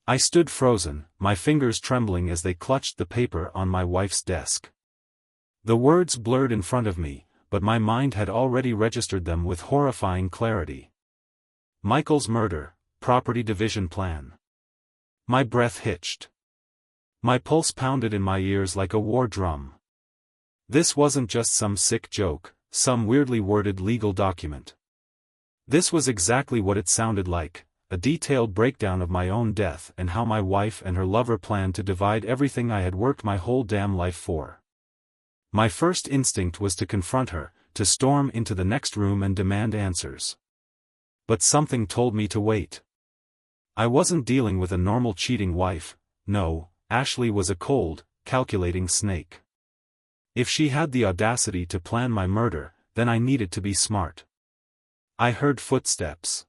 I stood frozen, my fingers trembling as they clutched the paper on my wife's desk. The words blurred in front of me, but my mind had already registered them with horrifying clarity. Michael's murder, property division plan. My breath hitched. My pulse pounded in my ears like a war drum. This wasn't just some sick joke, some weirdly worded legal document. This was exactly what it sounded like, a detailed breakdown of my own death and how my wife and her lover planned to divide everything I had worked my whole damn life for. My first instinct was to confront her, to storm into the next room and demand answers. But something told me to wait. I wasn't dealing with a normal cheating wife, no, Ashley was a cold, calculating snake. If she had the audacity to plan my murder, then I needed to be smart. I heard footsteps.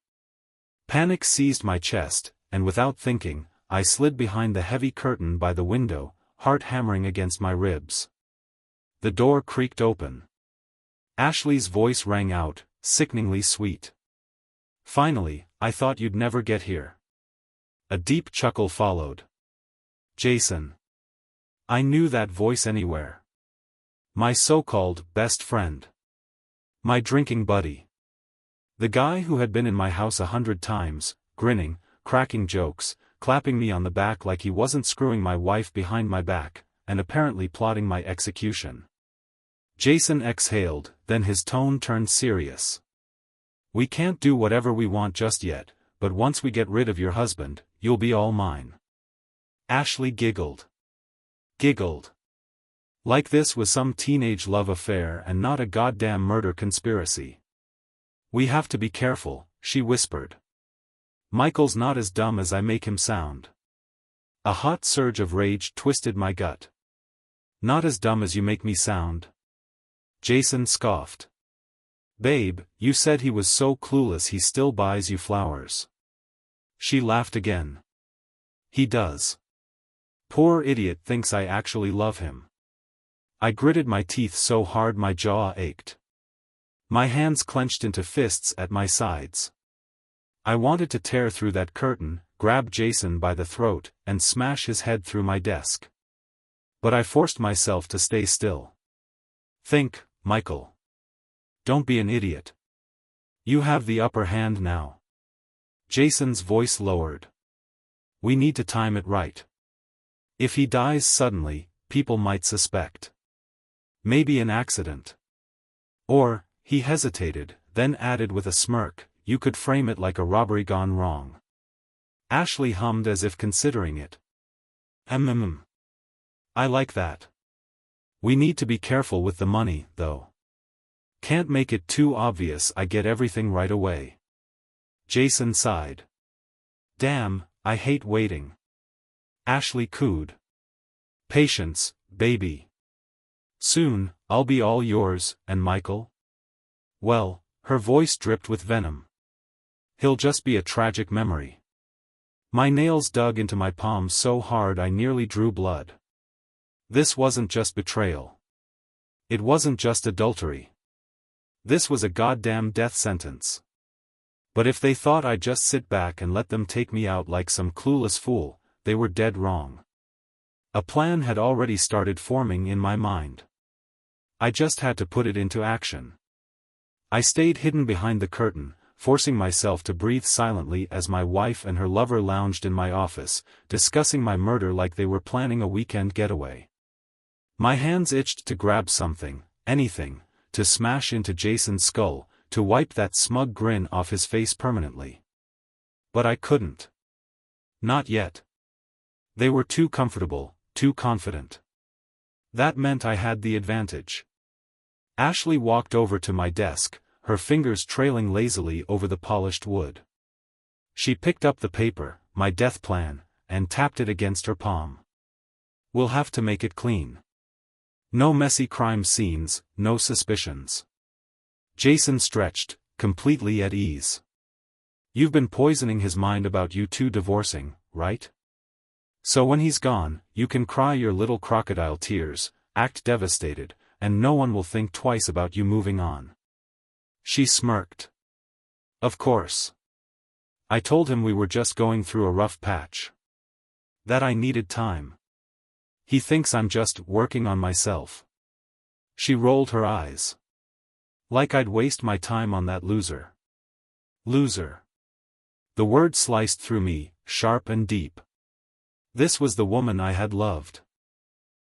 Panic seized my chest, and without thinking, I slid behind the heavy curtain by the window, heart hammering against my ribs. The door creaked open. Ashley's voice rang out, sickeningly sweet. "Finally, I thought you'd never get here." A deep chuckle followed. "Jason." I knew that voice anywhere. My so-called best friend. My drinking buddy. The guy who had been in my house 100 times, grinning, cracking jokes, clapping me on the back like he wasn't screwing my wife behind my back, and apparently plotting my execution. Jason exhaled, then his tone turned serious. "We can't do whatever we want just yet, but once we get rid of your husband, you'll be all mine." Ashley giggled. Giggled. Like this was some teenage love affair and not a goddamn murder conspiracy. "We have to be careful," she whispered. "Michael's not as dumb as I make him sound." A hot surge of rage twisted my gut. "Not as dumb as you make me sound?" Jason scoffed. "Babe, you said he was so clueless he still buys you flowers." She laughed again. "He does. Poor idiot thinks I actually love him." I gritted my teeth so hard my jaw ached. My hands clenched into fists at my sides. I wanted to tear through that curtain, grab Jason by the throat, and smash his head through my desk. But I forced myself to stay still. "Think, Michael. Don't be an idiot. You have the upper hand now." Jason's voice lowered. "We need to time it right. If he dies suddenly, people might suspect. Maybe an accident. Or," he hesitated, then added with a smirk, "you could frame it like a robbery gone wrong." Ashley hummed as if considering it. I like that. We need to be careful with the money, though. Can't make it too obvious I get everything right away." Jason sighed. "Damn, I hate waiting." Ashley cooed. "Patience, baby. Soon, I'll be all yours, and Michael? Well," her voice dripped with venom. "He'll just be a tragic memory." My nails dug into my palms so hard I nearly drew blood. This wasn't just betrayal. It wasn't just adultery. This was a goddamn death sentence. But if they thought I'd just sit back and let them take me out like some clueless fool, they were dead wrong. A plan had already started forming in my mind. I just had to put it into action. I stayed hidden behind the curtain, forcing myself to breathe silently as my wife and her lover lounged in my office, discussing my murder like they were planning a weekend getaway. My hands itched to grab something, anything, to smash into Jason's skull, to wipe that smug grin off his face permanently. But I couldn't. Not yet. They were too comfortable, too confident. That meant I had the advantage. Ashley walked over to my desk, her fingers trailing lazily over the polished wood. She picked up the paper, my death plan, and tapped it against her palm. "We'll have to make it clean. No messy crime scenes, no suspicions." Jason stretched, completely at ease. "You've been poisoning his mind about you two divorcing, right? So when he's gone, you can cry your little crocodile tears, act devastated, and no one will think twice about you moving on." She smirked. "Of course. I told him we were just going through a rough patch. That I needed time. He thinks I'm just working on myself. She rolled her eyes. Like I'd waste my time on that loser. Loser. The word sliced through me, sharp and deep. This was the woman I had loved.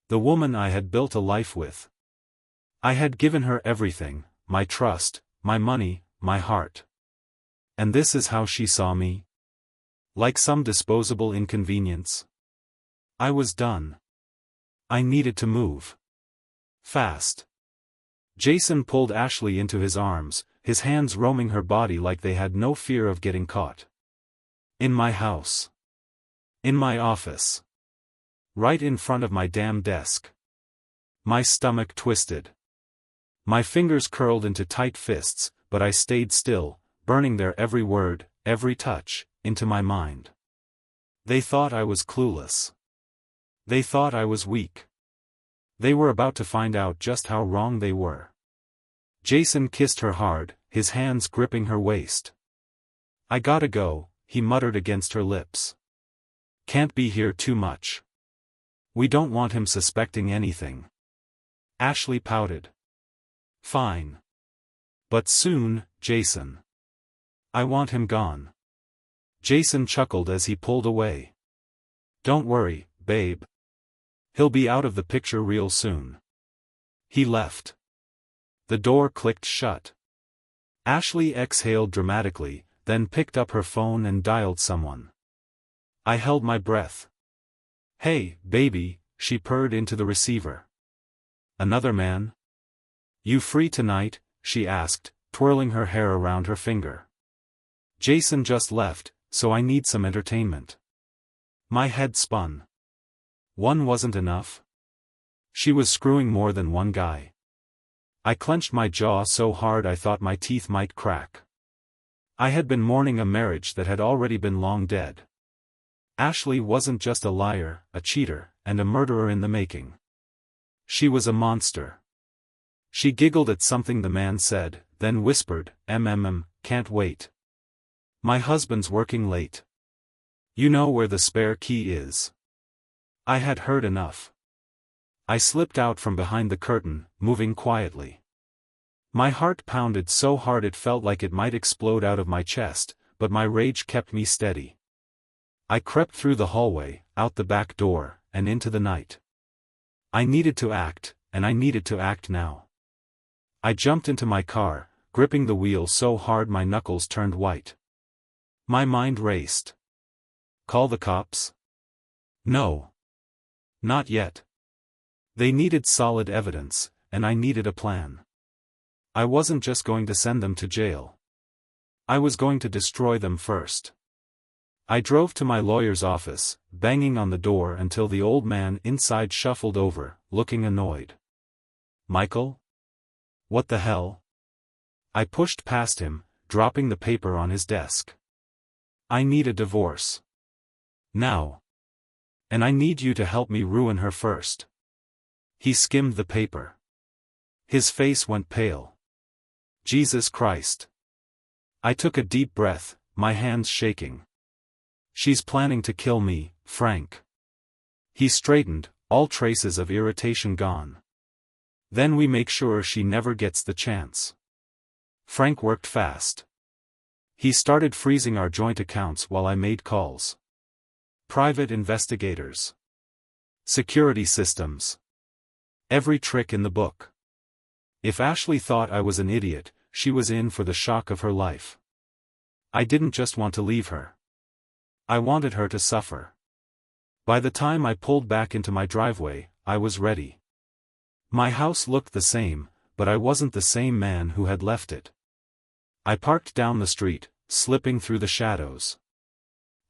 The woman I had built a life with. I had given her everything, my trust, my money, my heart. And this is how she saw me? Like some disposable inconvenience. I was done. I needed to move. Fast. Jason pulled Ashley into his arms, his hands roaming her body like they had no fear of getting caught. In my house. In my office. Right in front of my damn desk. My stomach twisted. My fingers curled into tight fists, but I stayed still, burning their every word, every touch, into my mind. They thought I was clueless. They thought I was weak. They were about to find out just how wrong they were. Jason kissed her hard, his hands gripping her waist. I gotta go, he muttered against her lips. Can't be here too much. We don't want him suspecting anything. Ashley pouted. Fine. But soon, Jason. I want him gone. Jason chuckled as he pulled away. Don't worry, babe. He'll be out of the picture real soon. He left. The door clicked shut. Ashley exhaled dramatically, then picked up her phone and dialed someone. I held my breath. Hey, baby, she purred into the receiver. Another man? You free tonight? She asked, twirling her hair around her finger. Jason just left, so I need some entertainment. My head spun. One wasn't enough? She was screwing more than one guy. I clenched my jaw so hard I thought my teeth might crack. I had been mourning a marriage that had already been long dead. Ashley wasn't just a liar, a cheater, and a murderer in the making. She was a monster. She giggled at something the man said, then whispered, can't wait. My husband's working late. You know where the spare key is. I had heard enough. I slipped out from behind the curtain, moving quietly. My heart pounded so hard it felt like it might explode out of my chest, but my rage kept me steady. I crept through the hallway, out the back door, and into the night. I needed to act, and I needed to act now. I jumped into my car, gripping the wheel so hard my knuckles turned white. My mind raced. Call the cops? No. Not yet. They needed solid evidence, and I needed a plan. I wasn't just going to send them to jail. I was going to destroy them first. I drove to my lawyer's office, banging on the door until the old man inside shuffled over, looking annoyed. Michael? What the hell? I pushed past him, dropping the paper on his desk. I need a divorce. Now. And I need you to help me ruin her first. He skimmed the paper. His face went pale. Jesus Christ. I took a deep breath, my hands shaking. She's planning to kill me, Frank. He straightened, all traces of irritation gone. Then we make sure she never gets the chance. Frank worked fast. He started freezing our joint accounts while I made calls. Private investigators. Security systems. Every trick in the book. If Ashley thought I was an idiot, she was in for the shock of her life. I didn't just want to leave her. I wanted her to suffer. By the time I pulled back into my driveway, I was ready. My house looked the same, but I wasn't the same man who had left it. I parked down the street, slipping through the shadows.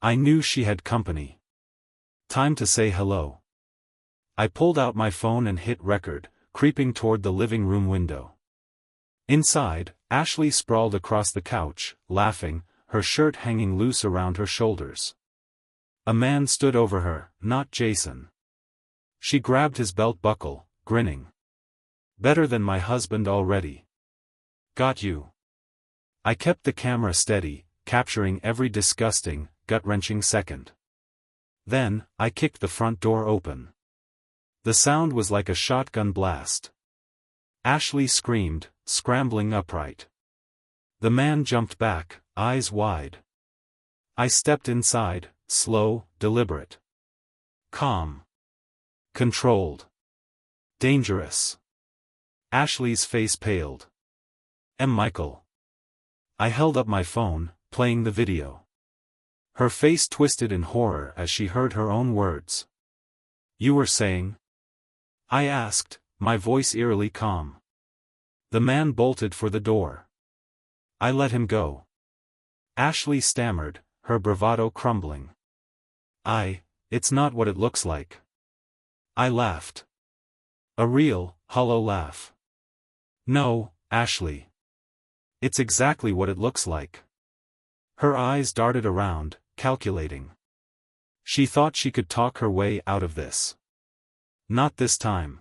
I knew she had company. Time to say hello. I pulled out my phone and hit record, creeping toward the living room window. Inside, Ashley sprawled across the couch, laughing, her shirt hanging loose around her shoulders. A man stood over her, not Jason. She grabbed his belt buckle, grinning. Better than my husband already. Got you. I kept the camera steady, capturing every disgusting, gut-wrenching second. Then, I kicked the front door open. The sound was like a shotgun blast. Ashley screamed, scrambling upright. The man jumped back, eyes wide. I stepped inside, slow, deliberate. Calm. Controlled. Dangerous. Ashley's face paled. Michael. I held up my phone, playing the video. Her face twisted in horror as she heard her own words. You were saying? I asked, my voice eerily calm. The man bolted for the door. I let him go. Ashley stammered, her bravado crumbling. It's not what it looks like. I laughed. A real, hollow laugh. No, Ashley. It's exactly what it looks like. Her eyes darted around, calculating. She thought she could talk her way out of this. Not this time.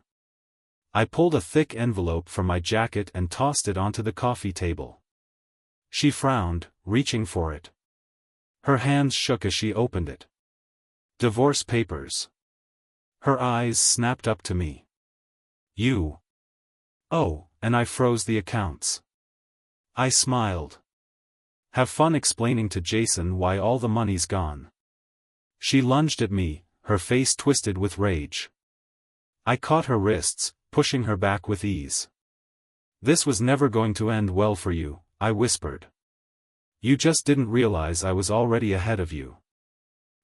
I pulled a thick envelope from my jacket and tossed it onto the coffee table. She frowned, reaching for it. Her hands shook as she opened it. Divorce papers. Her eyes snapped up to me. You. Oh, and I froze the accounts. I smiled. Have fun explaining to Jason why all the money's gone. She lunged at me, her face twisted with rage. I caught her wrists, pushing her back with ease. This was never going to end well for you, I whispered. You just didn't realize I was already ahead of you.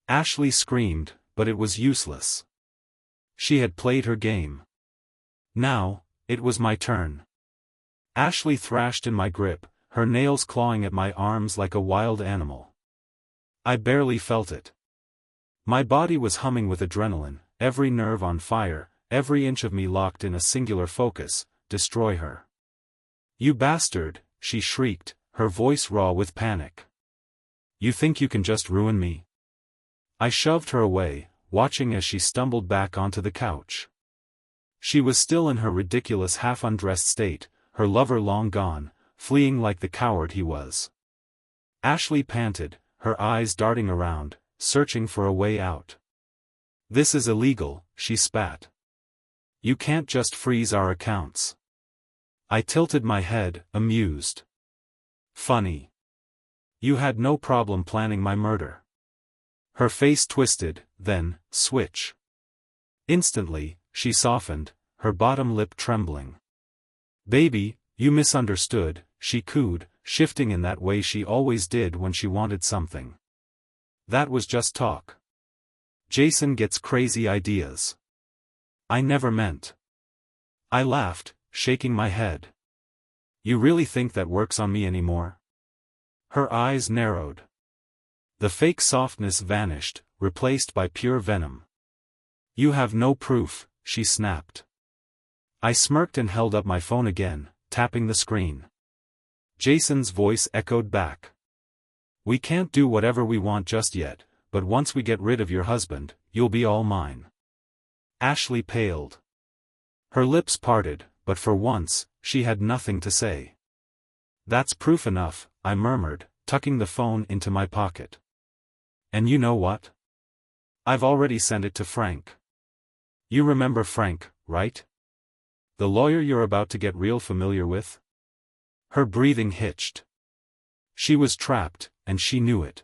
Ashley screamed, but it was useless. She had played her game. Now, it was my turn. Ashley thrashed in my grip, her nails clawing at my arms like a wild animal. I barely felt it. My body was humming with adrenaline, every nerve on fire, every inch of me locked in a singular focus: destroy her. You bastard, she shrieked, her voice raw with panic. You think you can just ruin me? I shoved her away, watching as she stumbled back onto the couch. She was still in her ridiculous half-undressed state, her lover long gone, fleeing like the coward he was. Ashley panted, her eyes darting around, searching for a way out. This is illegal, she spat. You can't just freeze our accounts. I tilted my head, amused. Funny. You had no problem planning my murder. Her face twisted, then, switch. Instantly, she softened, her bottom lip trembling. Baby, you misunderstood, she cooed, shifting in that way she always did when she wanted something. That was just talk. Jason gets crazy ideas. I never meant. I laughed, shaking my head. You really think that works on me anymore? Her eyes narrowed. The fake softness vanished, replaced by pure venom. You have no proof, she snapped. I smirked and held up my phone again, tapping the screen. Jason's voice echoed back. We can't do whatever we want just yet, but once we get rid of your husband, you'll be all mine. Ashley paled. Her lips parted, but for once, she had nothing to say. That's proof enough, I murmured, tucking the phone into my pocket. And you know what? I've already sent it to Frank. You remember Frank, right? The lawyer you're about to get real familiar with? Her breathing hitched. She was trapped, and she knew it.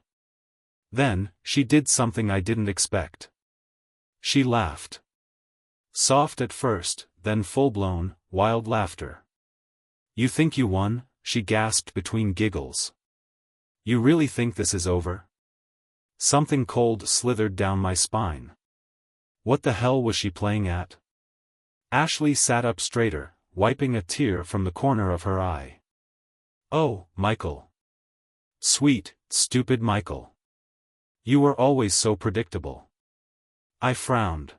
Then, she did something I didn't expect. She laughed. Soft at first, then full-blown, wild laughter. You think you won? She gasped between giggles. You really think this is over? Something cold slithered down my spine. What the hell was she playing at? Ashley sat up straighter, wiping a tear from the corner of her eye. Oh, Michael. Sweet, stupid Michael. You were always so predictable. I frowned.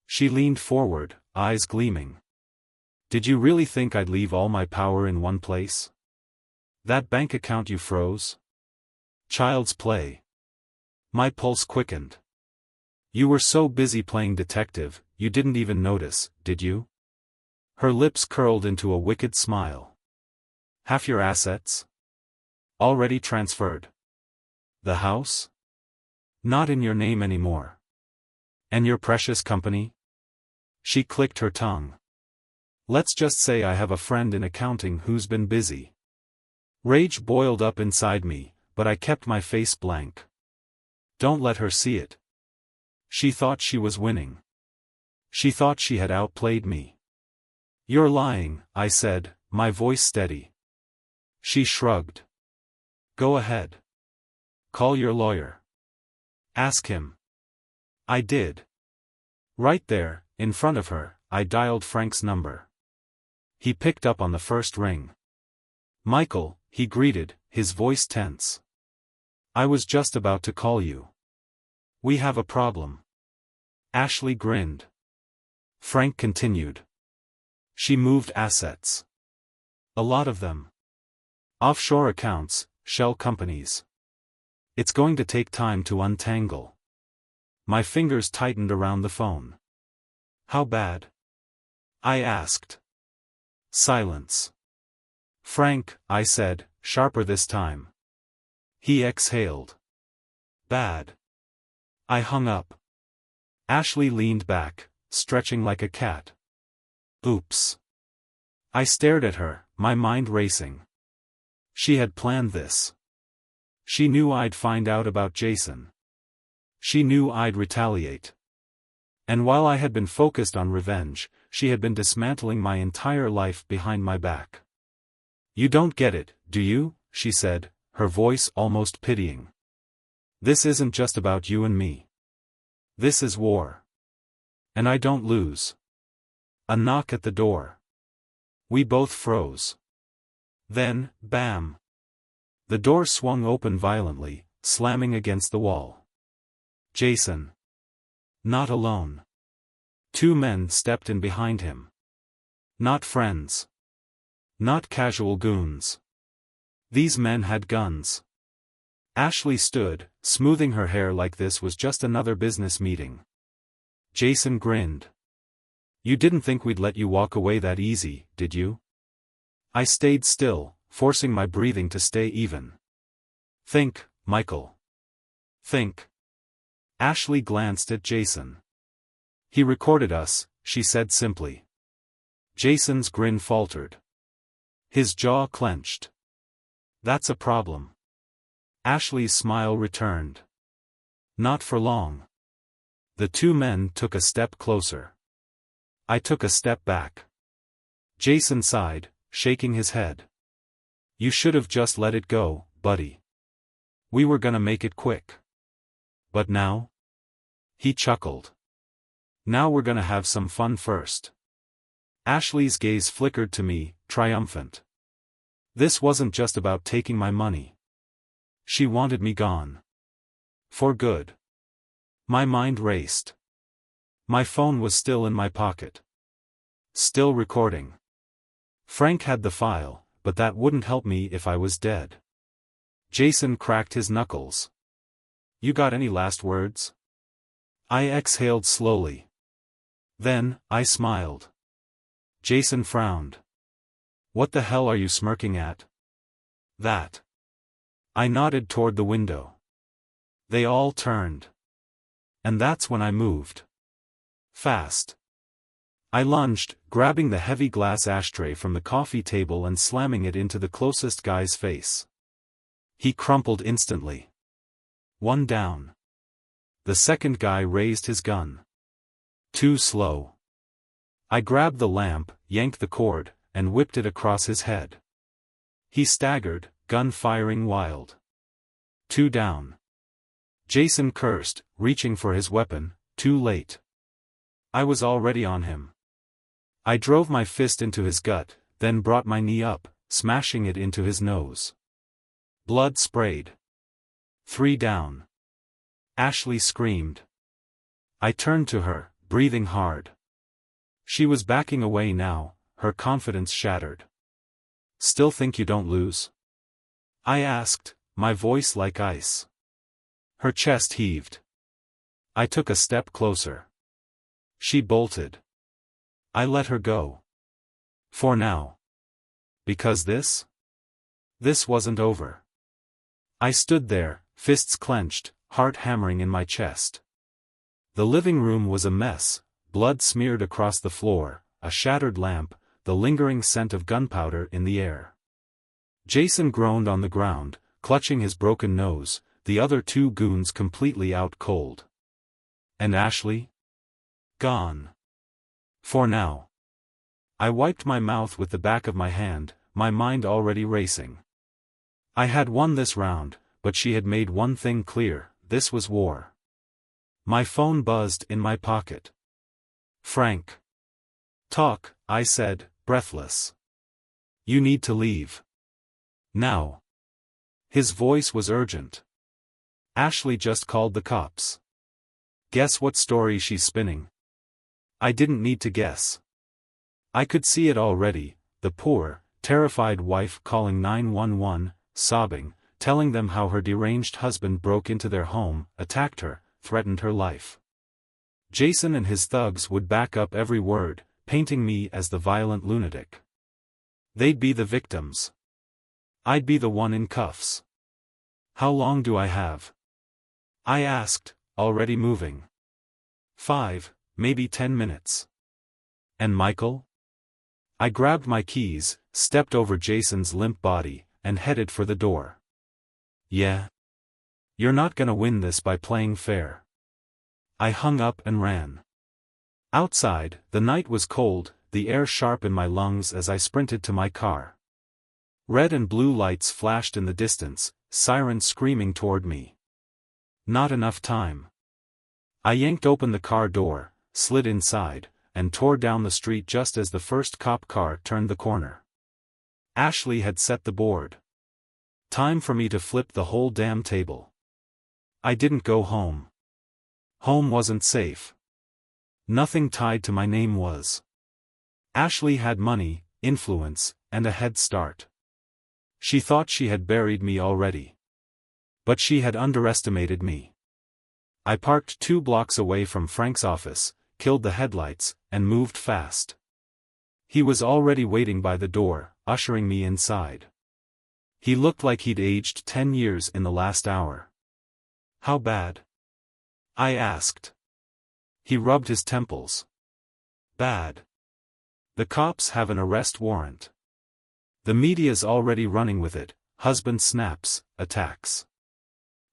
She leaned forward, eyes gleaming. Did you really think I'd leave all my power in one place? That bank account you froze? Child's play. My pulse quickened. You were so busy playing detective, you didn't even notice, did you? Her lips curled into a wicked smile. Half your assets? Already transferred. The house? Not in your name anymore. And your precious company? She clicked her tongue. Let's just say I have a friend in accounting who's been busy. Rage boiled up inside me, but I kept my face blank. Don't let her see it. She thought she was winning. She thought she had outplayed me. You're lying, I said, my voice steady. She shrugged. Go ahead. Call your lawyer. Ask him. I did. Right there, in front of her, I dialed Frank's number. He picked up on the first ring. Michael, he greeted, his voice tense. I was just about to call you. We have a problem. Ashley grinned. Frank continued. She moved assets. A lot of them. Offshore accounts, shell companies. It's going to take time to untangle. My fingers tightened around the phone. How bad? I asked. Silence. Frank, I said, sharper this time. He exhaled. Bad. I hung up. Ashley leaned back, stretching like a cat. Oops. I stared at her, my mind racing. She had planned this. She knew I'd find out about Jason. She knew I'd retaliate. And while I had been focused on revenge, she had been dismantling my entire life behind my back. You don't get it, do you? She said, her voice almost pitying. This isn't just about you and me. This is war. And I don't lose. A knock at the door. We both froze. Then, bam. The door swung open violently, slamming against the wall. Jason. Not alone. Two men stepped in behind him. Not friends. Not casual goons. These men had guns. Ashley stood, smoothing her hair like this was just another business meeting. Jason grinned. You didn't think we'd let you walk away that easy, did you? I stayed still, forcing my breathing to stay even. Think, Michael. Think. Ashley glanced at Jason. He recorded us, she said simply. Jason's grin faltered. His jaw clenched. That's a problem. Ashley's smile returned. Not for long. The two men took a step closer. I took a step back. Jason sighed, shaking his head. You should have just let it go, buddy. We were gonna make it quick. But now? He chuckled. Now we're gonna have some fun first. Ashley's gaze flickered to me, triumphant. This wasn't just about taking my money. She wanted me gone. For good. My mind raced. My phone was still in my pocket. Still recording. Frank had the file, but that wouldn't help me if I was dead. Jason cracked his knuckles. You got any last words? I exhaled slowly. Then, I smiled. Jason frowned. What the hell are you smirking at? That. I nodded toward the window. They all turned. And that's when I moved. Fast. I lunged, grabbing the heavy glass ashtray from the coffee table and slamming it into the closest guy's face. He crumpled instantly. One down. The second guy raised his gun. Too slow. I grabbed the lamp, yanked the cord, and whipped it across his head. He staggered, gun firing wild. Two down. Jason cursed, reaching for his weapon, too late. I was already on him. I drove my fist into his gut, then brought my knee up, smashing it into his nose. Blood sprayed. Three down. Ashley screamed. I turned to her, breathing hard. She was backing away now, her confidence shattered. Still think you don't lose? I asked, my voice like ice. Her chest heaved. I took a step closer. She bolted. I let her go. For now. Because this? This wasn't over. I stood there, fists clenched, heart hammering in my chest. The living room was a mess, blood smeared across the floor, a shattered lamp, the lingering scent of gunpowder in the air. Jason groaned on the ground, clutching his broken nose, the other two goons completely out cold. And Ashley? Gone. For now. I wiped my mouth with the back of my hand, my mind already racing. I had won this round, but she had made one thing clear: this was war. My phone buzzed in my pocket. Frank. Talk, I said, breathless. You need to leave. Now. His voice was urgent. Ashley just called the cops. Guess what story she's spinning? I didn't need to guess. I could see it already, the poor, terrified wife calling 911, sobbing, telling them how her deranged husband broke into their home, attacked her, threatened her life. Jason and his thugs would back up every word, painting me as the violent lunatic. They'd be the victims. I'd be the one in cuffs. How long do I have? I asked, already moving. 5, maybe 10 minutes. And Michael? I grabbed my keys, stepped over Jason's limp body, and headed for the door. Yeah? You're not gonna win this by playing fair. I hung up and ran. Outside, the night was cold, the air sharp in my lungs as I sprinted to my car. Red and blue lights flashed in the distance, sirens screaming toward me. Not enough time. I yanked open the car door, slid inside, and tore down the street just as the first cop car turned the corner. Ashley had set the board. Time for me to flip the whole damn table. I didn't go home. Home wasn't safe. Nothing tied to my name was. Ashley had money, influence, and a head start. She thought she had buried me already. But she had underestimated me. I parked 2 blocks away from Frank's office, killed the headlights, and moved fast. He was already waiting by the door, ushering me inside. He looked like he'd aged 10 years in the last hour. How bad? I asked. He rubbed his temples. Bad. The cops have an arrest warrant. The media's already running with it, husband snaps, attacks.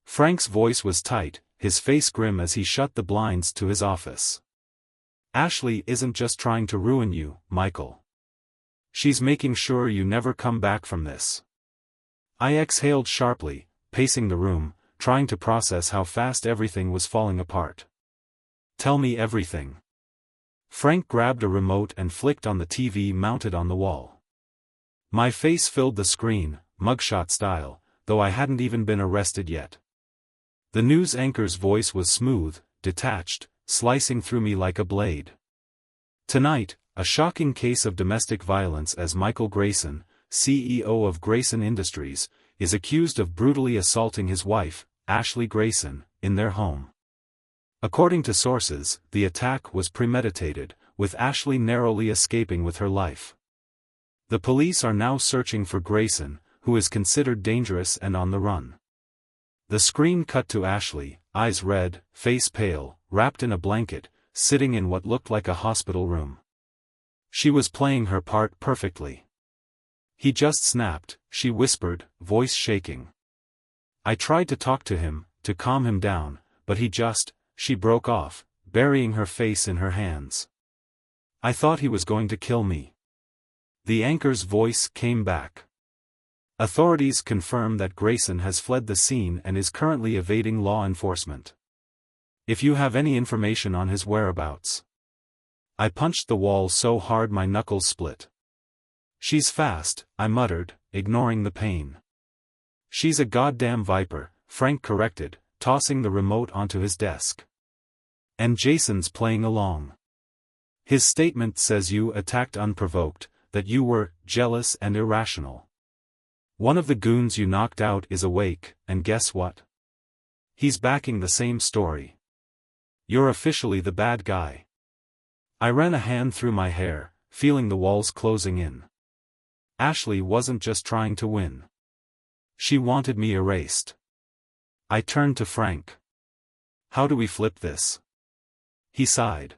Frank's voice was tight, his face grim as he shut the blinds to his office. Ashley isn't just trying to ruin you, Michael. She's making sure you never come back from this. I exhaled sharply, pacing the room, trying to process how fast everything was falling apart. Tell me everything. Frank grabbed a remote and flicked on the TV mounted on the wall. My face filled the screen, mugshot style, though I hadn't even been arrested yet. The news anchor's voice was smooth, detached, slicing through me like a blade. Tonight, a shocking case of domestic violence as Michael Grayson, CEO of Grayson Industries, is accused of brutally assaulting his wife, Ashley Grayson, in their home. According to sources, the attack was premeditated, with Ashley narrowly escaping with her life. The police are now searching for Grayson, who is considered dangerous and on the run. The screen cut to Ashley, eyes red, face pale, wrapped in a blanket, sitting in what looked like a hospital room. She was playing her part perfectly. He just snapped, she whispered, voice shaking. I tried to talk to him, to calm him down, but she broke off, burying her face in her hands. I thought he was going to kill me. The anchor's voice came back. Authorities confirm that Grayson has fled the scene and is currently evading law enforcement. If you have any information on his whereabouts. I punched the wall so hard my knuckles split. She's fast, I muttered, ignoring the pain. She's a goddamn viper, Frank corrected, tossing the remote onto his desk. And Jason's playing along. His statement says you attacked unprovoked, that you were jealous and irrational. One of the goons you knocked out is awake, and guess what? He's backing the same story. You're officially the bad guy. I ran a hand through my hair, feeling the walls closing in. Ashley wasn't just trying to win. She wanted me erased. I turned to Frank. How do we flip this? He sighed.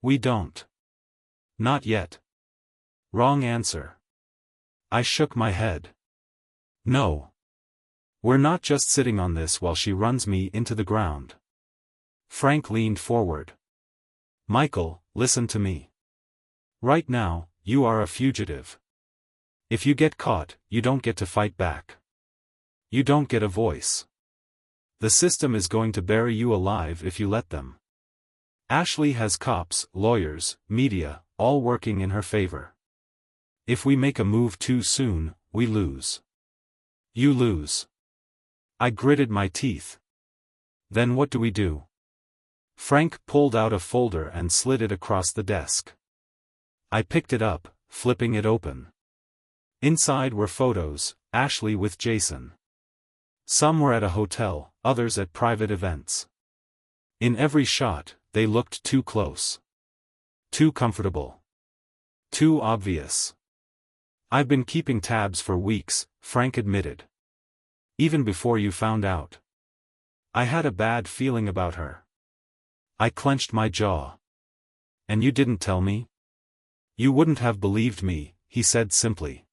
We don't. Not yet. Wrong answer. I shook my head. No. We're not just sitting on this while she runs me into the ground. Frank leaned forward. Michael, listen to me. Right now, you are a fugitive. If you get caught, you don't get to fight back. You don't get a voice. The system is going to bury you alive if you let them. Ashley has cops, lawyers, media, all working in her favor. If we make a move too soon, we lose. You lose. I gritted my teeth. Then what do we do? Frank pulled out a folder and slid it across the desk. I picked it up, flipping it open. Inside were photos, Ashley with Jason. Some were at a hotel, others at private events. In every shot, they looked too close. Too comfortable. Too obvious. I've been keeping tabs for weeks, Frank admitted. Even before you found out. I had a bad feeling about her. I clenched my jaw. And you didn't tell me? You wouldn't have believed me, he said simply.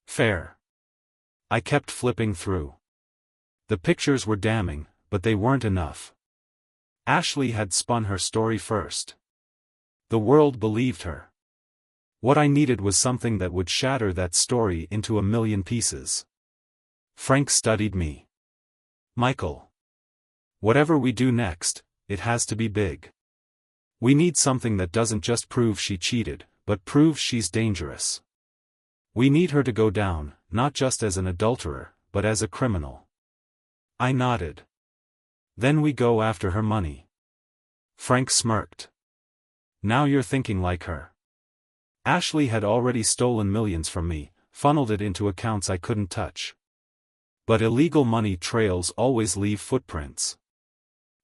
Fair. I kept flipping through. The pictures were damning, but they weren't enough. Ashley had spun her story first. The world believed her. What I needed was something that would shatter that story into a million pieces. Frank studied me. Michael. Whatever we do next, it has to be big. We need something that doesn't just prove she cheated, but proves she's dangerous. We need her to go down, not just as an adulterer, but as a criminal. I nodded. Then we go after her money. Frank smirked. Now you're thinking like her. Ashley had already stolen millions from me, funneled it into accounts I couldn't touch. But illegal money trails always leave footprints.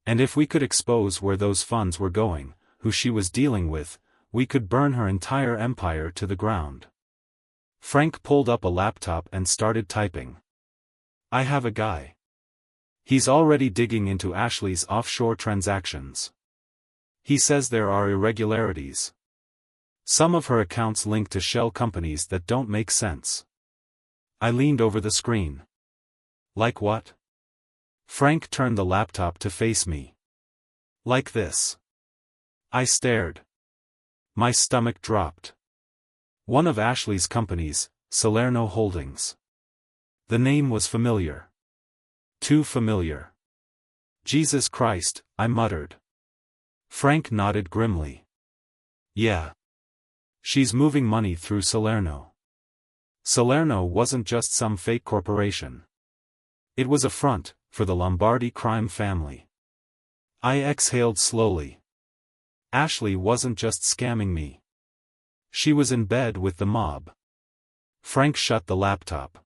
And if we could expose where those funds were going, who she was dealing with, we could burn her entire empire to the ground. Frank pulled up a laptop and started typing. I have a guy. He's already digging into Ashley's offshore transactions. He says there are irregularities. Some of her accounts link to shell companies that don't make sense. I leaned over the screen. Like what? Frank turned the laptop to face me. Like this. I stared. My stomach dropped. One of Ashley's companies, Salerno Holdings. The name was familiar. Too familiar. Jesus Christ, I muttered. Frank nodded grimly. Yeah. She's moving money through Salerno. Salerno wasn't just some fake corporation. It was a front, for the Lombardi crime family. I exhaled slowly. Ashley wasn't just scamming me. She was in bed with the mob. Frank shut the laptop.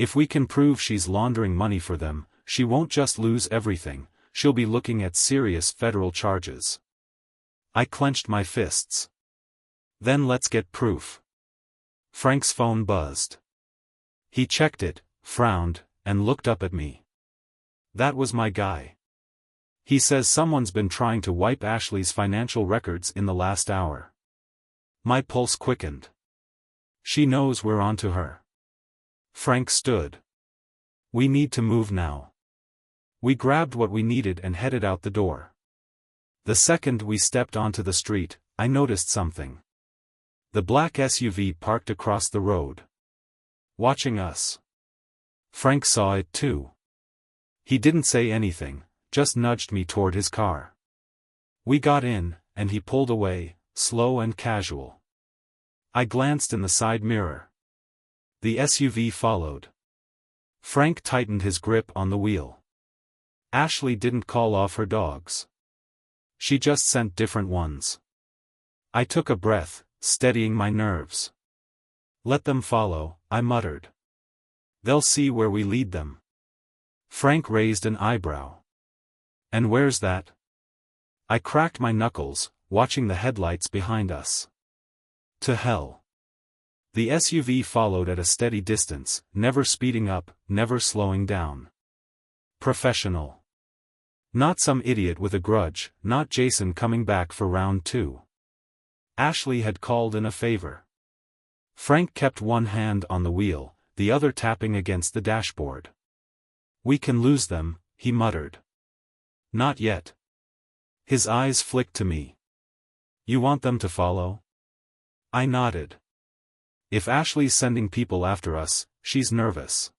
If we can prove she's laundering money for them, she won't just lose everything, she'll be looking at serious federal charges. I clenched my fists. Then let's get proof. Frank's phone buzzed. He checked it, frowned, and looked up at me. That was my guy. He says someone's been trying to wipe Ashley's financial records in the last hour. My pulse quickened. She knows we're onto her. Frank stood. We need to move now. We grabbed what we needed and headed out the door. The second we stepped onto the street, I noticed something. The black SUV parked across the road. Watching us. Frank saw it too. He didn't say anything, just nudged me toward his car. We got in, and he pulled away, slow and casual. I glanced in the side mirror. The SUV followed. Frank tightened his grip on the wheel. Ashley didn't call off her dogs. She just sent different ones. I took a breath, steadying my nerves. Let them follow, I muttered. They'll see where we lead them. Frank raised an eyebrow. And where's that? I cracked my knuckles, watching the headlights behind us. To hell. The SUV followed at a steady distance, never speeding up, never slowing down. Professional. Not some idiot with a grudge, not Jason coming back for round 2. Ashley had called in a favor. Frank kept one hand on the wheel, the other tapping against the dashboard. "We can lose them," he muttered. "Not yet." His eyes flicked to me. "You want them to follow?" I nodded. "If Ashley's sending people after us, she's nervous.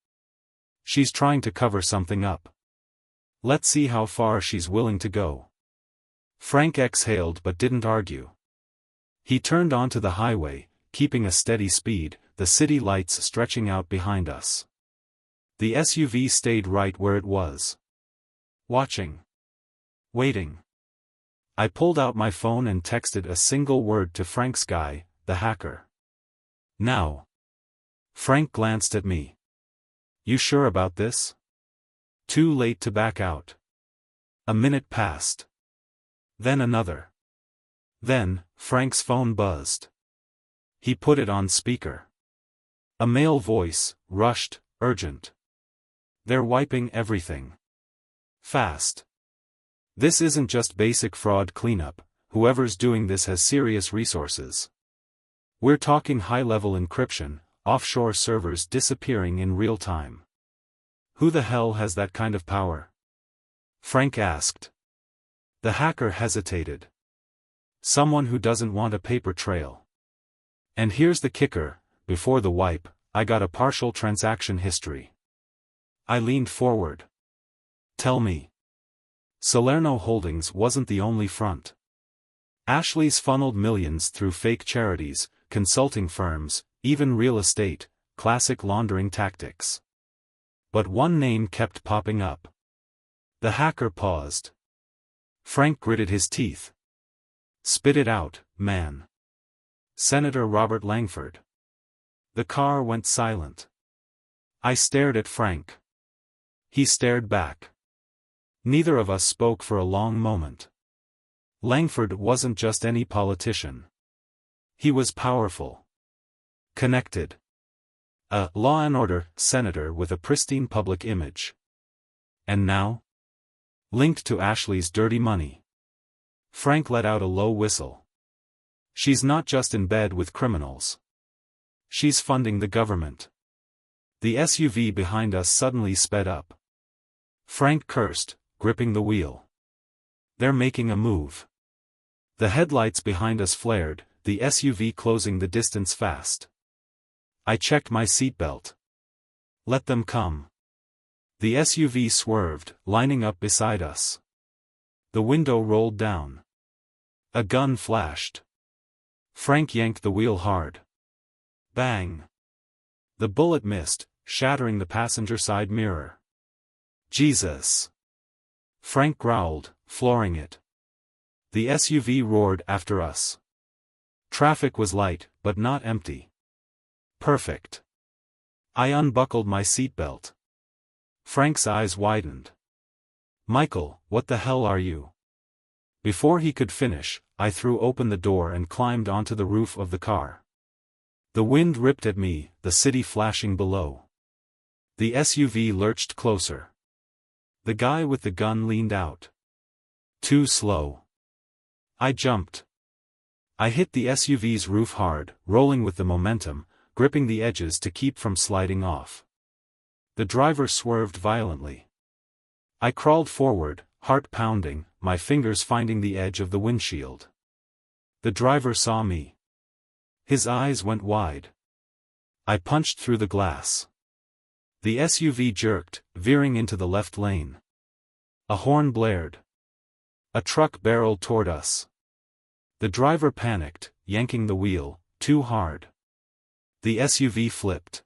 She's trying to cover something up. Let's see how far she's willing to go." Frank exhaled but didn't argue. He turned onto the highway, keeping a steady speed, the city lights stretching out behind us. The SUV stayed right where it was. Watching. Waiting. I pulled out my phone and texted a single word to Frank's guy, the hacker. "Now." Frank glanced at me. "You sure about this?" Too late to back out. A minute passed. Then another. Then, Frank's phone buzzed. He put it on speaker. A male voice, rushed, urgent. "They're wiping everything. Fast. This isn't just basic fraud cleanup, whoever's doing this has serious resources. We're talking high-level encryption, offshore servers disappearing in real time." "Who the hell has that kind of power?" Frank asked. The hacker hesitated. "Someone who doesn't want a paper trail. And here's the kicker, before the wipe, I got a partial transaction history." I leaned forward. "Tell me." Salerno Holdings wasn't the only front. Ashley's funneled millions through fake charities, consulting firms, even real estate, classic laundering tactics. But one name kept popping up. The hacker paused. Frank gritted his teeth. "Spit it out, man." "Senator Robert Langford." The car went silent. I stared at Frank. He stared back. Neither of us spoke for a long moment. Langford wasn't just any politician. He was powerful. Connected. A law and order senator with a pristine public image. And now? Linked to Ashley's dirty money. Frank let out a low whistle. "She's not just in bed with criminals. She's funding the government." The SUV behind us suddenly sped up. Frank cursed, gripping the wheel. "They're making a move." The headlights behind us flared, the SUV closing the distance fast. I checked my seatbelt. "Let them come." The SUV swerved, lining up beside us. The window rolled down. A gun flashed. Frank yanked the wheel hard. Bang! The bullet missed, shattering the passenger side mirror. "Jesus!" Frank growled, flooring it. The SUV roared after us. Traffic was light, but not empty. Perfect. I unbuckled my seatbelt. Frank's eyes widened. "Michael, what the hell are you?" Before he could finish, I threw open the door and climbed onto the roof of the car. The wind ripped at me, the city flashing below. The SUV lurched closer. The guy with the gun leaned out. Too slow. I jumped. I hit the SUV's roof hard, rolling with the momentum, gripping the edges to keep from sliding off. The driver swerved violently. I crawled forward, heart pounding, my fingers finding the edge of the windshield. The driver saw me. His eyes went wide. I punched through the glass. The SUV jerked, veering into the left lane. A horn blared. A truck barreled toward us. The driver panicked, yanking the wheel, too hard. The SUV flipped.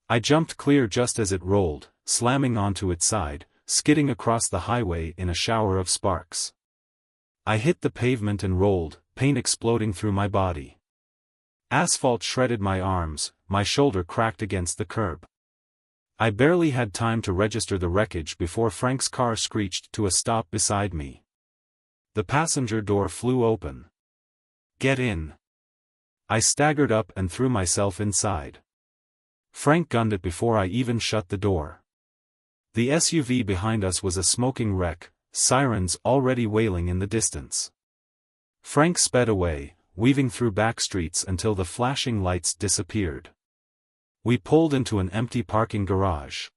I jumped clear just as it rolled, slamming onto its side, skidding across the highway in a shower of sparks. I hit the pavement and rolled, pain exploding through my body. Asphalt shredded my arms, my shoulder cracked against the curb. I barely had time to register the wreckage before Frank's car screeched to a stop beside me. The passenger door flew open. "Get in." I staggered up and threw myself inside. Frank gunned it before I even shut the door. The SUV behind us was a smoking wreck, sirens already wailing in the distance. Frank sped away, weaving through back streets until the flashing lights disappeared. We pulled into an empty parking garage.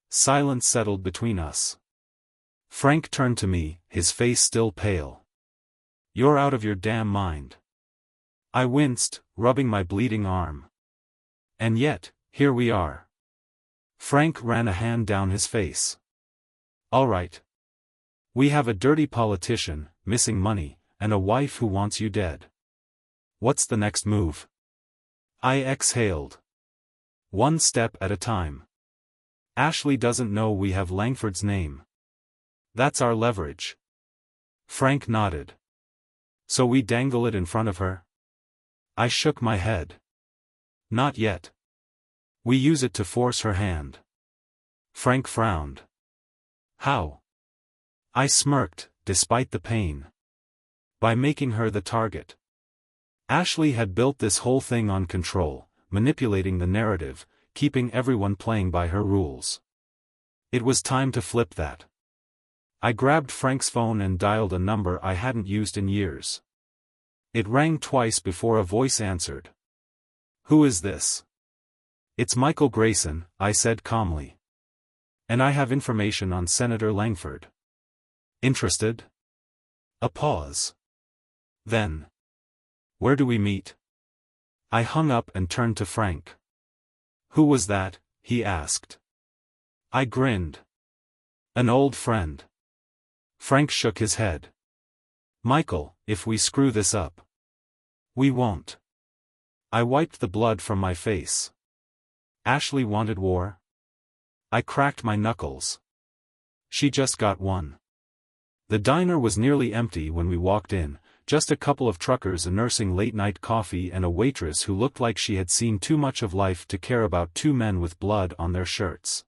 Silence settled between us. Frank turned to me, his face still pale. "You're out of your damn mind." I winced, rubbing my bleeding arm. "And yet, here we are." Frank ran a hand down his face. "All right. We have a dirty politician, missing money, and a wife who wants you dead. What's the next move?" I exhaled. "One step at a time. Ashley doesn't know we have Langford's name. That's our leverage." Frank nodded. "So we dangle it in front of her?" I shook my head. "Not yet. We use it to force her hand." Frank frowned. "How?" I smirked, despite the pain. "By making her the target." Ashley had built this whole thing on control, manipulating the narrative, keeping everyone playing by her rules. It was time to flip that. I grabbed Frank's phone and dialed a number I hadn't used in years. It rang twice before a voice answered. "Who is this?" "It's Michael Grayson," I said calmly. "And I have information on Senator Langford." "Interested?" A pause. Then, "Where do we meet?" I hung up and turned to Frank. "Who was that?" he asked. I grinned. "An old friend." Frank shook his head. "Michael, if we screw this up." "We won't." I wiped the blood from my face. "Ashley wanted war?" I cracked my knuckles. "She just got one." The diner was nearly empty when we walked in, just a couple of truckers nursing late-night coffee and a waitress who looked like she had seen too much of life to care about two men with blood on their shirts.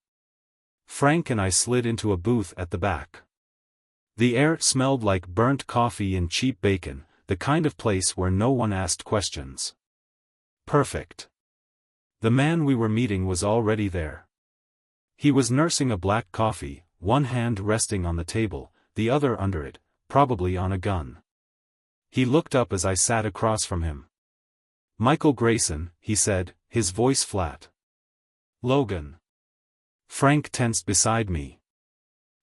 Frank and I slid into a booth at the back. The air smelled like burnt coffee and cheap bacon, the kind of place where no one asked questions. Perfect. The man we were meeting was already there. He was nursing a black coffee, one hand resting on the table, the other under it, probably on a gun. He looked up as I sat across from him. "Michael Grayson," he said, his voice flat. "Logan." Frank tensed beside me.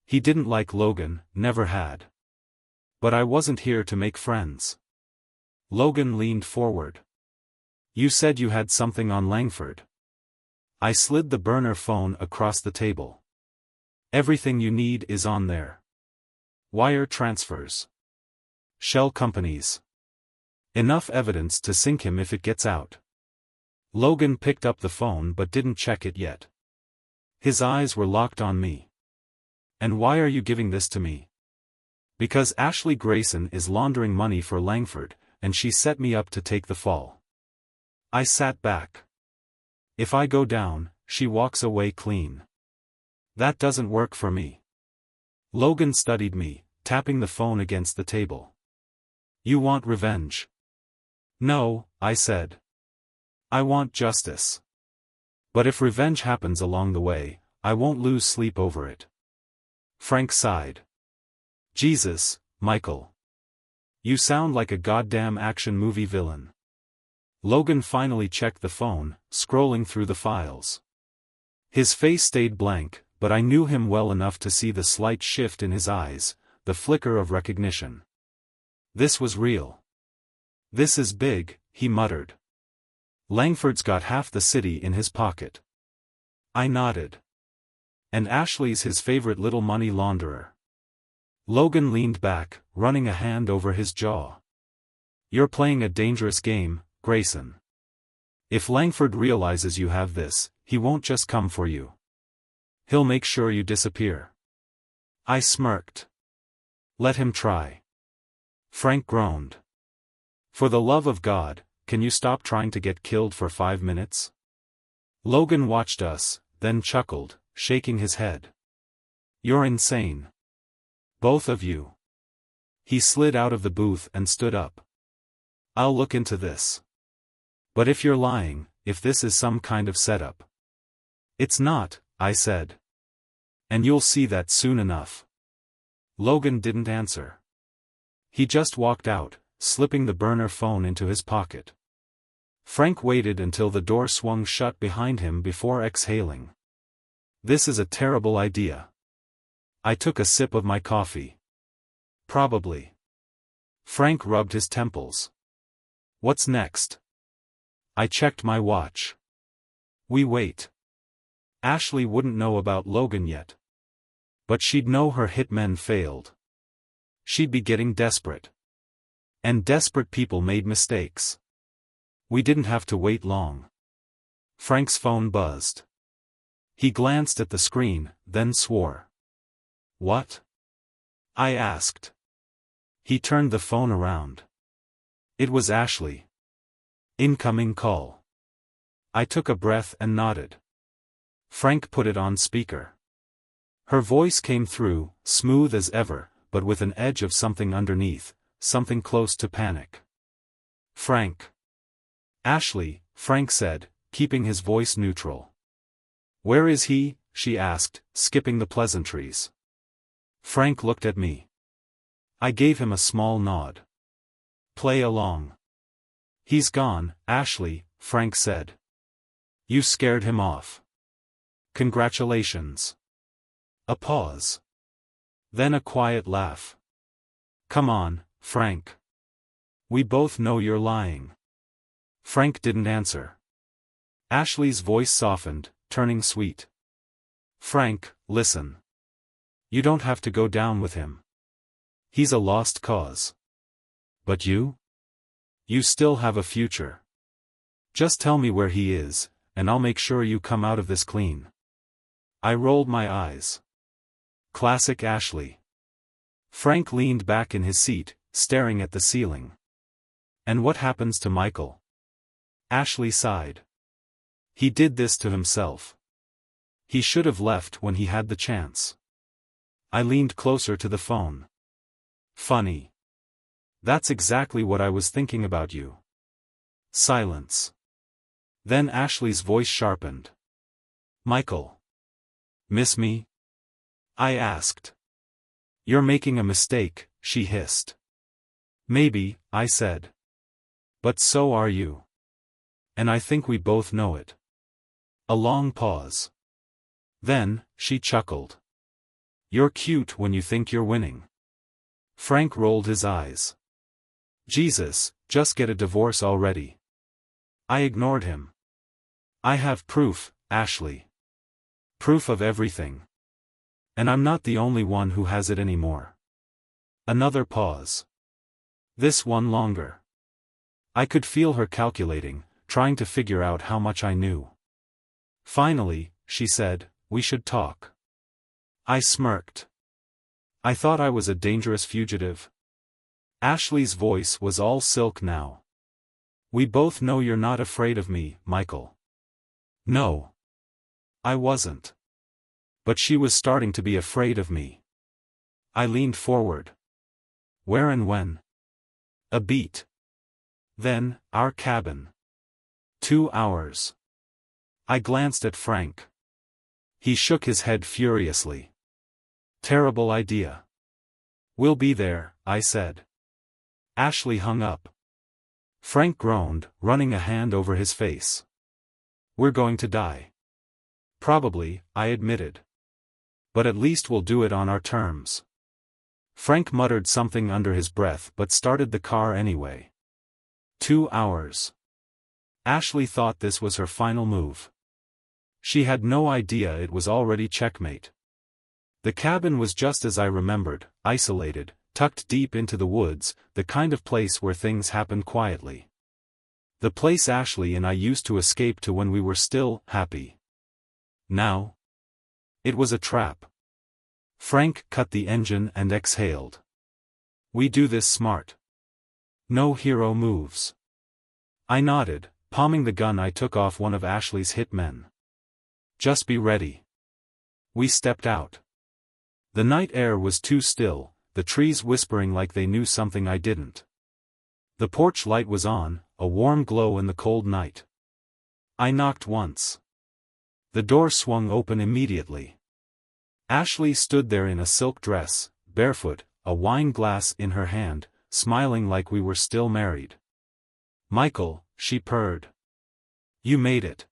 He didn't like Logan, never had. But I wasn't here to make friends. Logan leaned forward. "You said you had something on Langford." I slid the burner phone across the table. "Everything you need is on there. Wire transfers. Shell companies. Enough evidence to sink him if it gets out." Logan picked up the phone but didn't check it yet. His eyes were locked on me. "And why are you giving this to me?" "Because Ashley Grayson is laundering money for Langford, and she set me up to take the fall." I sat back. "If I go down, she walks away clean. That doesn't work for me." Logan studied me, tapping the phone against the table. "You want revenge?" "No," I said. "I want justice. But if revenge happens along the way, I won't lose sleep over it." Frank sighed. "Jesus, Michael. You sound like a goddamn action movie villain." Logan finally checked the phone, scrolling through the files. His face stayed blank, but I knew him well enough to see the slight shift in his eyes, the flicker of recognition. This was real. "This is big," he muttered. "Langford's got half the city in his pocket." I nodded. "And Ashley's his favorite little money launderer." Logan leaned back, running a hand over his jaw. "You're playing a dangerous game, Grayson. If Langford realizes you have this, he won't just come for you. He'll make sure you disappear." I smirked. "Let him try." Frank groaned. "For the love of God, can you stop trying to get killed for 5 minutes? Logan watched us, then chuckled, shaking his head. "You're insane. Both of you." He slid out of the booth and stood up. "I'll look into this. But if you're lying, if this is some kind of setup." "It's not," I said. "And you'll see that soon enough." Logan didn't answer. He just walked out, slipping the burner phone into his pocket. Frank waited until the door swung shut behind him before exhaling. This is a terrible idea. I took a sip of my coffee. Probably. Frank rubbed his temples. What's next? I checked my watch. We wait. Ashley wouldn't know about Logan yet. But she'd know her hitmen failed. She'd be getting desperate. And desperate people made mistakes. We didn't have to wait long. Frank's phone buzzed. He glanced at the screen, then swore. What? I asked. He turned the phone around. It was Ashley. Incoming call. I took a breath and nodded. Frank put it on speaker. Her voice came through, smooth as ever, but with an edge of something underneath, something close to panic. Frank. Ashley, Frank said, keeping his voice neutral. Where is he? She asked, skipping the pleasantries. Frank looked at me. I gave him a small nod. Play along. He's gone, Ashley, Frank said. You scared him off. Congratulations. A pause. Then a quiet laugh. Come on, Frank. We both know you're lying. Frank didn't answer. Ashley's voice softened, turning sweet. Frank, listen. You don't have to go down with him. He's a lost cause. But you? You still have a future. Just tell me where he is, and I'll make sure you come out of this clean. I rolled my eyes. Classic Ashley. Frank leaned back in his seat, staring at the ceiling. And what happens to Michael? Ashley sighed. He did this to himself. He should have left when he had the chance. I leaned closer to the phone. Funny. That's exactly what I was thinking about you. Silence. Then Ashley's voice sharpened. Michael. Miss me? I asked. You're making a mistake, she hissed. Maybe, I said. But so are you. And I think we both know it. A long pause. Then, she chuckled. You're cute when you think you're winning. Frank rolled his eyes. Jesus, just get a divorce already. I ignored him. I have proof, Ashley. Proof of everything. And I'm not the only one who has it anymore. Another pause. This one longer. I could feel her calculating, trying to figure out how much I knew. Finally, she said, we should talk. I smirked. I thought I was a dangerous fugitive. Ashley's voice was all silk now. We both know you're not afraid of me, Michael. No. I wasn't. But she was starting to be afraid of me. I leaned forward. Where and when? A beat. Then, our cabin. 2 hours. I glanced at Frank. He shook his head furiously. Terrible idea. We'll be there, I said. Ashley hung up. Frank groaned, running a hand over his face. We're going to die. Probably, I admitted. But at least we'll do it on our terms. Frank muttered something under his breath but started the car anyway. 2 hours. Ashley thought this was her final move. She had no idea it was already checkmate. The cabin was just as I remembered, isolated, tucked deep into the woods, the kind of place where things happen quietly. The place Ashley and I used to escape to when we were still happy. Now? It was a trap. Frank cut the engine and exhaled. We do this smart. No hero moves. I nodded, palming the gun I took off one of Ashley's hitmen. Just be ready. We stepped out. The night air was too still, the trees whispering like they knew something I didn't. The porch light was on, a warm glow in the cold night. I knocked once. The door swung open immediately. Ashley stood there in a silk dress, barefoot, a wine glass in her hand, smiling like we were still married. "Michael," she purred. "You made it."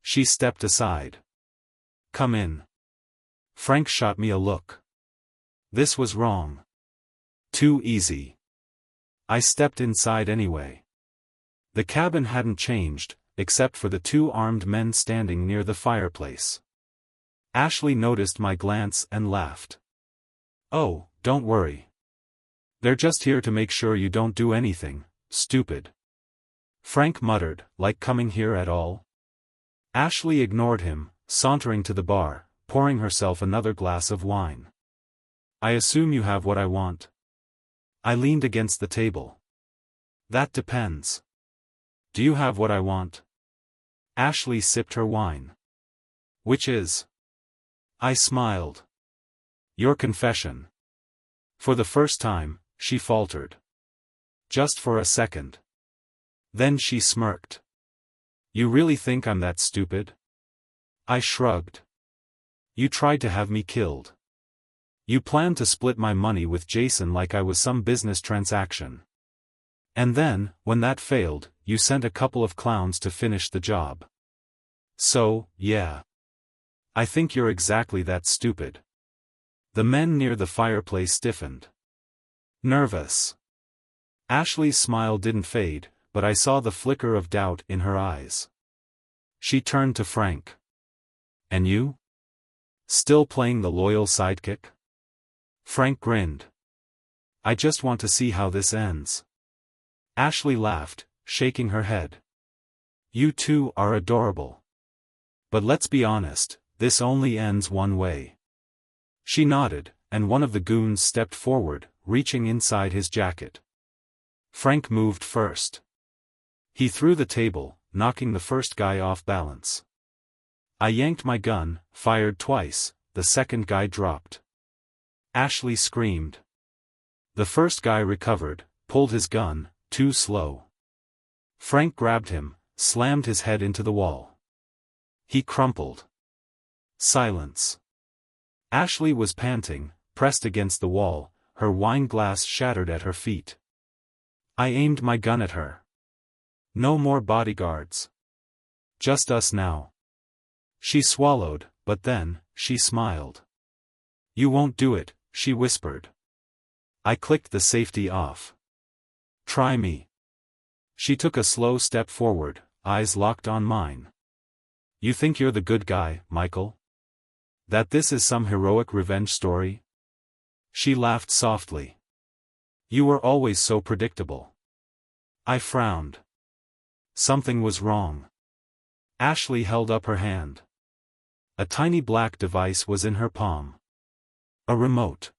She stepped aside. "Come in." Frank shot me a look. This was wrong. Too easy. I stepped inside anyway. The cabin hadn't changed, except for the two armed men standing near the fireplace. Ashley noticed my glance and laughed. "Oh, don't worry. They're just here to make sure you don't do anything stupid." Frank muttered, "Like coming here at all?" Ashley ignored him, sauntering to the bar, pouring herself another glass of wine. "I assume you have what I want." I leaned against the table. "That depends. Do you have what I want?" Ashley sipped her wine. "Which is?" I smiled. "Your confession." For the first time, she faltered. Just for a second. Then she smirked. "You really think I'm that stupid?" I shrugged. "You tried to have me killed. You planned to split my money with Jason like I was some business transaction. And then, when that failed, you sent a couple of clowns to finish the job. So, yeah. I think you're exactly that stupid." The men near the fireplace stiffened. Nervous. Ashley's smile didn't fade, but I saw the flicker of doubt in her eyes. She turned to Frank. "And you? Still playing the loyal sidekick?" Frank grinned. "I just want to see how this ends." Ashley laughed, shaking her head. "You two are adorable. But let's be honest, this only ends one way." She nodded, and one of the goons stepped forward, reaching inside his jacket. Frank moved first. He threw the table, knocking the first guy off balance. I yanked my gun, fired twice, the second guy dropped. Ashley screamed. The first guy recovered, pulled his gun, too slow. Frank grabbed him, slammed his head into the wall. He crumpled. Silence. Ashley was panting, pressed against the wall, her wine glass shattered at her feet. I aimed my gun at her. No more bodyguards. Just us now. She swallowed, but then, she smiled. "You won't do it," she whispered. I clicked the safety off. "Try me." She took a slow step forward, eyes locked on mine. "You think you're the good guy, Michael? That this is some heroic revenge story?" She laughed softly. "You were always so predictable." I frowned. Something was wrong. Ashley held up her hand. A tiny black device was in her palm. A remote.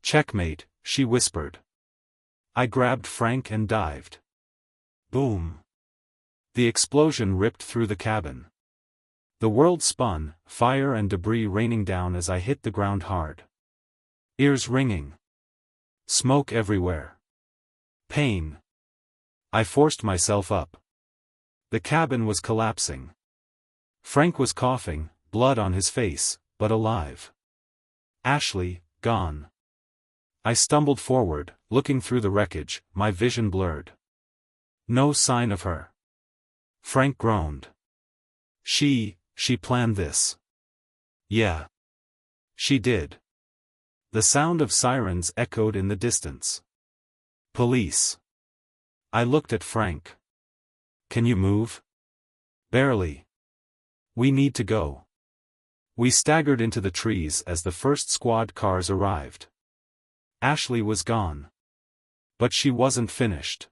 "Checkmate," she whispered. I grabbed Frank and dived. Boom. The explosion ripped through the cabin. The world spun, fire and debris raining down as I hit the ground hard. Ears ringing. Smoke everywhere. Pain. I forced myself up. The cabin was collapsing. Frank was coughing, blood on his face, but alive. Ashley, gone. I stumbled forward, looking through the wreckage, my vision blurred. No sign of her. Frank groaned. She planned this. Yeah. She did. The sound of sirens echoed in the distance. Police. I looked at Frank. "Can you move?" "Barely. We need to go." We staggered into the trees as the first squad cars arrived. Ashley was gone. But she wasn't finished.